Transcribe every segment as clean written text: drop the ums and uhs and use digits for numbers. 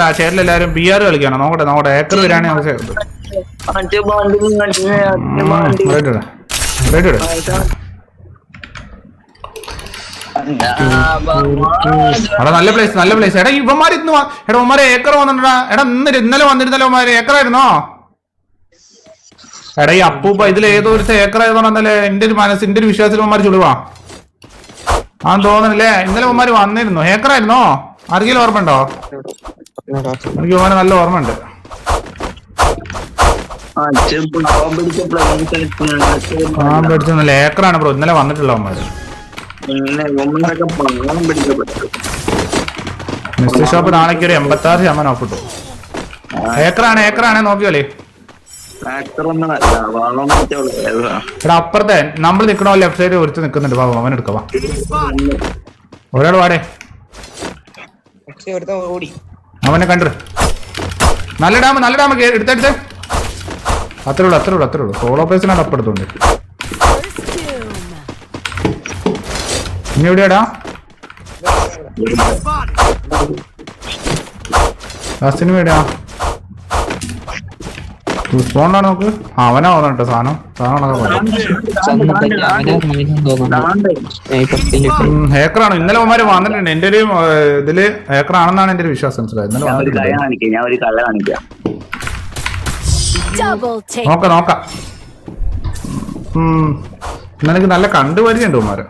ചേരിലെല്ലാരും B R കളിക്കണം. നോക്കട്ടെ acre വരാണെങ്കിൽ എടാ നല്ല പ്ലേസ്. എടാ ഇവന്മാർ ഇന്ന് എടാ ഉമ്മാരെ ഏക്കർ വന്നിട്ടാ. എടാ ഇന്നലെ വന്നിരുന്നല്ലോ ഉമ്മാര്. ഏക്കറായിരുന്നോ? എടാ ഈ അപ്പൂപ്പ ഇതിൽ ഏതോ ഒരു ഏക്കറായതോന്നല്ലേ എന്റെ ഒരു മനസ്സിന്റെ ഒരു വിശ്വാസത്തിൽ ഉമ്മാര് ചുടുവാ തോന്നണല്ലേ. ഇന്നലെ ഉമ്മാര് വന്നിരുന്നു. ഏക്കറായിരുന്നോ? ആർക്കെങ്കിലും ഓർമ്മ ഉണ്ടോ? എനിക്ക് ഉമ്മാരെ നല്ല ഓർമ്മ ഉണ്ട്. ഏക്കറാണ് ബ്രോ ഇന്നലെ വന്നിട്ടുള്ള ഉമ്മാര്. മിസ്റ്റർ ഷോപ്പ് നാളേക്ക് ഒരു 86% ഓഫ് കിട്ടും. ഏക്കറാണ് നോക്കിയോളേ. എടാ അപ്പുറത്തെ നമ്മൾ നിക്കണോ ലെഫ്റ്റ് സൈഡ് ഒരുത്ത് നിക്കുന്നുണ്ട്. ബാബു അവൻ എടുക്കവാ. ഒരാൾ വാടേ അവനെ കണ്ടു. നല്ല ഡാം എടുത്തെടുത്ത്. അത്രേ ഉള്ളൂ. സോളോ പേസിനാണ് അപ്പെടുത്തുണ്ട്. ഇനി എവിടെയാടാ ലാസ്റ്റിന് വേടിയാ സ്പോണ്ടാണ് നോക്ക്. അവനാ വന്നിട്ടോ സാധനം ഹേക്കറാണ്. ഇന്നലെ അവന്മാര് വന്നിട്ടുണ്ട്. എന്റെ ഒരു ഇതില് ഹേക്കറാണെന്നാണ് എന്റെ ഒരു വിശ്വാസം. മനസ്സിലായത് നോക്കാം. ഇന്നെനിക്ക് നല്ല കണ്ടുപരിചയുണ്ട് ഉമ്മാര്.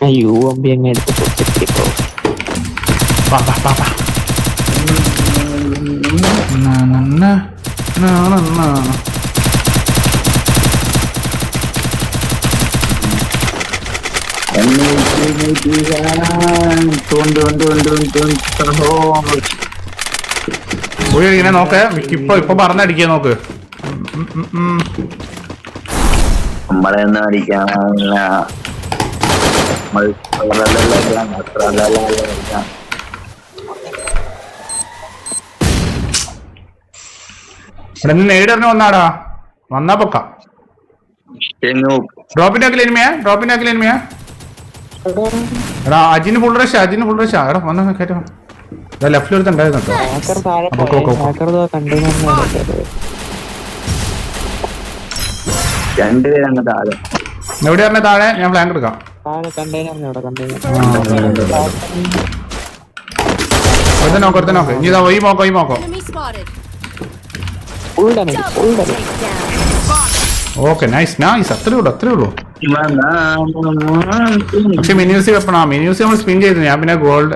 അയ്യോ അമ്പി അങ്ങ് എടുത്ത് ഇങ്ങനെ നോക്ക്. ഇപ്പൊ പറഞ്ഞടിക്കാ നോക്ക്. നമ്മളെയൊന്നും അടിക്കാൻ നേരിടറിന് വന്നാടാ. വന്നാ പൊക്ക. ഡ്രോപ്പിന്റെ അക്കിൽ എടാ അജിന് ഫുൾ റഷ്. എടാ വന്ന കയറ്റം. ലെഫ്റ്റിൽ ഒരുത്തുണ്ടായിരുന്നു. എവിടെയാണ് താഴെ? ഞാൻ ഫ്ലാങ്ക് എടുക്കാം. നോക്ക്. ഇനി ഇതാ ഈ മോക്കോ. Okay nice. അത്രേ ഉള്ളൂ. പക്ഷെ മിനിയൂസി വെപ്പണോ? മിനിയൂസി നമ്മൾ സ്പിൻ ചെയ്തു. ഞാൻ പിന്നെ ഗോൾഡ്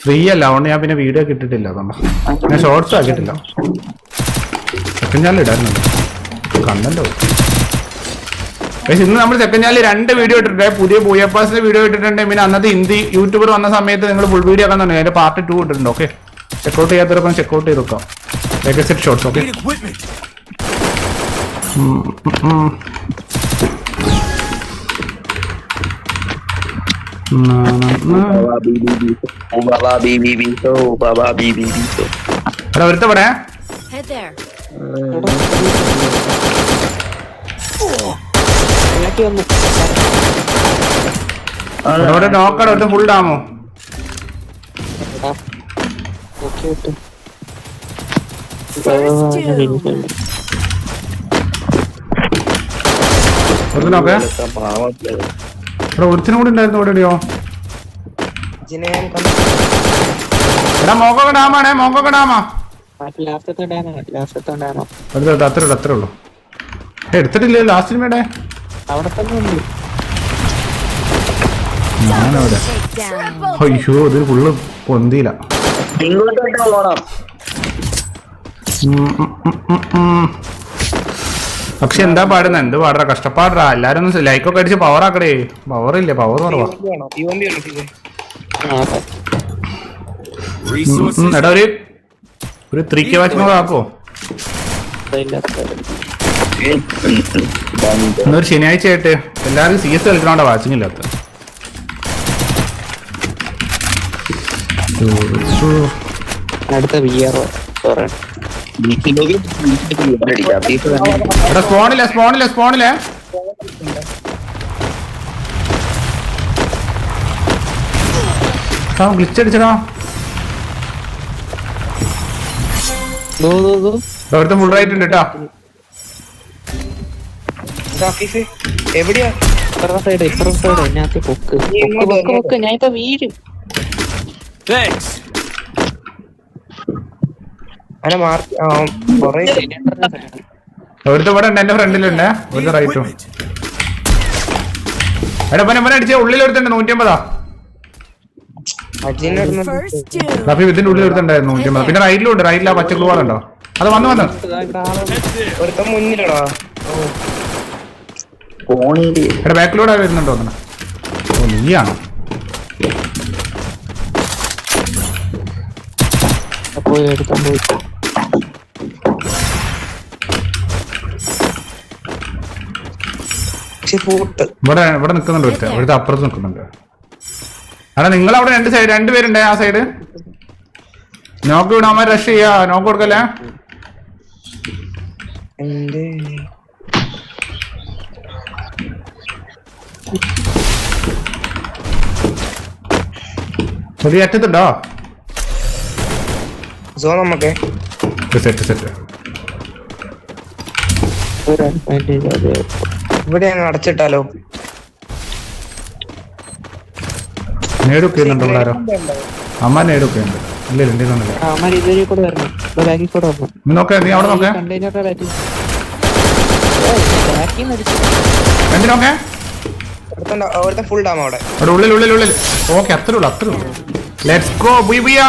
ഫ്രീ അല്ല, അതുകൊണ്ട് ഞാൻ പിന്നെ വീഡിയോ കിട്ടിട്ടില്ല. അതുകൊണ്ട് ഞാൻ ഷോർട്സ് ആക്കിയിട്ടില്ല. സെക്കൻഡ് ചാനൽ ഇടാറുണ്ട്. കണ്ടല്ലോ. പക്ഷെ ഇന്ന് നമ്മൾ സെക്കൻഡ് ചാനലിൽ 2 വീഡിയോ ഇട്ടിട്ടുണ്ട്. പുതിയ ബൂയപ്പാസിന്റെ വീഡിയോ ഇട്ടിട്ടുണ്ട്. പിന്നെ അന്നത്തെ ഹിന്ദി യൂട്യൂബർ വന്ന സമയത്ത് നിങ്ങൾ ഫുൾ വീഡിയോ ആക്കാൻ തന്നെ. അതിന്റെ പാർട്ട് 2 ഇട്ടിട്ടുണ്ട്. ഓക്കെ, ചെക്കൗട്ട് ചെയ്യാത്തവരൊക്കെ ചെക്കൗട്ട് ചെയ്ത് നോക്കാം. Latest shorts. ഓക്കെ, ഒരുത്തവിടെ നോക്കട. ഒരു ഫുൾ ഡാമോ ഒരുത്തിനും കൂടി ഉണ്ടായിരുന്നു. എവിടെയോ എടാ മോക്കൊക്കെ ഡാമാ. അത്രേ ഉള്ളൂ. എടുത്തിട്ടില്ലേ ലാസ്റ്റിന് വേണ്ടേ? ഞാനവിടെ അയ്യോ ഇത് ഫുള്ള് പൊന്തിയില്ല. പക്ഷെ എന്താ പാടുന്ന എന്ത് പാടാ കഷ്ടപ്പാടാ. എല്ലാരും ഒന്ന് ലൈക്കൊക്കെ അടിച്ച് പവർ ആക്കടേ. പവറില്ലേ, പവർ കുറവാ. എടാ ഒരു 3K വാച്ചിങ് ആക്കോ. ഇന്നൊരു ശനിയാഴ്ച ആയിട്ട് എല്ലാവരും CS കളിക്കണോണ്ടാ വാച്ചിങ് ഇല്ലാത്ത. അടുത്ത സ്പോണിലെ ഗ്ലിച്ച് അടിച്ചടാ. ഒരുത്തൻ ഫുൾ റൈറ്റ് ഉണ്ട് കേട്ടാ. എവിടെയാ ഇപ്പുറം സൈഡ് അതിനകത്ത് പൊക്ക് ഞാൻ ഇപ്പൊ വീഴും. അങ്ങനെ മാർക്ക് കൊറേ ഒരുത്ത ഇവിടെ ഉണ്ട്, എന്റെ ഫ്രണ്ടിലുണ്ട് ഒരു റൈറ്റും. എടാ പന അടിച്ച ഉള്ളിൽ ഒരുത്തുണ്ട് 150. റഫി ഇതിന്റെ ഉള്ളിൽ ഒരുത്തുണ്ടായിരുന്നു 150. പിന്നെ റൈറ്റിലും ഉണ്ട്, റൈറ്റിൽ ആ പച്ച ഗ്ലൂവാളുണ്ടോ അത് വന്ന് ഒരുത്തം മുന്നിലടാ. എടാ ബാക്കിലൂടെ വരുന്നുണ്ടോ തോന്നണ. ഓ നീയാണോ? പോയി എടുക്കാൻ പോയി. ഇവിടെ നിൽക്കുന്നുണ്ട് ഒരുത്ത, ഇവിടുത്തെ അപ്പുറത്ത് നിൽക്കുന്നുണ്ട്. എടാ നിങ്ങളവിടെ രണ്ടുപേരുണ്ട് ആ സൈഡ്. നോക്ക് വിടാൻ റഷ് ചെയ്യാ, നോക്ക് കൊടുക്കല്ലേ. ചെറിയ അറ്റത്തുണ്ടോ? നമുക്ക് സെറ്റ് ഇവിടെ അങ്ങ് അടച്ചിട്ടാലോ? നേടൊക്കെ ചെയ്യുന്നുണ്ടോ ആരോ? അമ്മ നേടൊക്കെ ഉണ്ട്. ഇല്ല എന്തെങ്കിലും ഇതുവരെ കൂടെ വരണം, ബാക്കിൽ കൂടെ വരണം. നോക്കേ, നീ അവിടെ നോക്കേ. കണ്ടെയ്നറിന്റെ ബാക്കിൽ എന്തിനോക്കെ ഫുൾ ഡാം അവിടെ ഉള്ളിൽ. ഓക്കെ അത്രേ ഉള്ളൂ. Let's go ബുയ്യ.